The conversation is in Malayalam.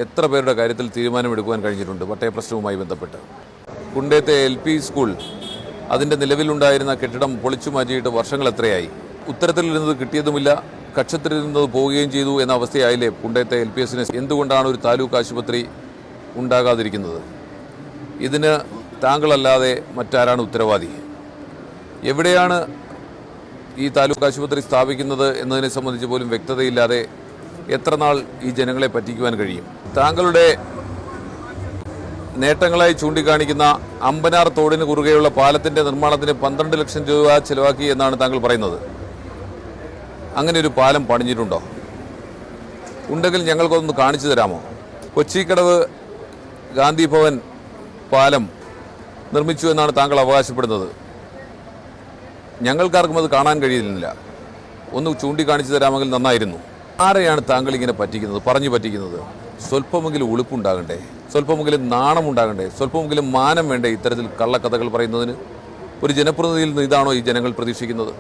എത്ര പേരുടെ കാര്യത്തിൽ തീരുമാനമെടുക്കുവാൻ കഴിഞ്ഞിട്ടുണ്ട് പട്ടയ പ്രശ്നവുമായി ബന്ധപ്പെട്ട്? കുണ്ടേത്തെ LP സ്കൂൾ അതിൻ്റെ നിലവിലുണ്ടായിരുന്ന കെട്ടിടം പൊളിച്ചു മാറ്റിയിട്ട് വർഷങ്ങൾ എത്രയായി? ഉത്തരത്തിലിരുന്നത് കിട്ടിയതുമില്ല, കക്ഷത്തിലിരുന്നത് പോവുകയും ചെയ്തു എന്ന അവസ്ഥയായില്ലേ കുണ്ടേത്തെ LPSന്? എന്തുകൊണ്ടാണ് ഒരു താലൂക്ക് ആശുപത്രി ഉണ്ടാകാതിരിക്കുന്നത്? ഇതിന് താങ്കളല്ലാതെ മറ്റാരാണ് ഉത്തരവാദി? എവിടെയാണ് ഈ താലൂക്ക് ആശുപത്രി സ്ഥാപിക്കുന്നത് എന്നതിനെ സംബന്ധിച്ച് പോലും വ്യക്തതയില്ലാതെ എത്ര നാൾ ഈ ജനങ്ങളെ പറ്റിക്കുവാൻ കഴിയും? താങ്കളുടെ നേട്ടങ്ങളായി ചൂണ്ടിക്കാണിക്കുന്ന അമ്പനാർ തോടിന് കുറുകെയുള്ള പാലത്തിൻ്റെ നിർമ്മാണത്തിന് 12 ലക്ഷം രൂപ ചിലവാക്കി എന്നാണ് താങ്കൾ പറയുന്നത്. അങ്ങനെ ഒരു പാലം പണിഞ്ഞിട്ടുണ്ടോ? ഉണ്ടെങ്കിൽ ഞങ്ങൾക്കൊന്ന് കാണിച്ചു തരാമോ? കൊച്ചിക്കടവ് ഗാന്ധി ഭവൻ പാലം നിർമ്മിച്ചു എന്നാണ് താങ്കൾ അവകാശപ്പെടുന്നത്. ഞങ്ങൾക്കാർക്കും അത് കാണാൻ കഴിയുന്നില്ല. ഒന്ന് ചൂണ്ടിക്കാണിച്ചു തരാമെങ്കിൽ നന്നായിരുന്നു. ആരെയാണ് താങ്കൾ ഇങ്ങനെ പറ്റിക്കുന്നത്, പറഞ്ഞു പറ്റിക്കുന്നത്? സ്വല്പമെങ്കിലും ഉളുപ്പുണ്ടാകണ്ടേ? സ്വല്പമെങ്കിലും നാണമുണ്ടാകണ്ടേ? സ്വല്പമെങ്കിലും മാനം വേണ്ടേ ഇത്തരത്തിൽ കള്ളക്കഥകൾ പറയുന്നതിന്? ഒരു ജനപ്രതിനിധിയിൽ നിന്ന് ഇതാണോ ഈ ജനങ്ങൾ പ്രതീക്ഷിക്കുന്നത്?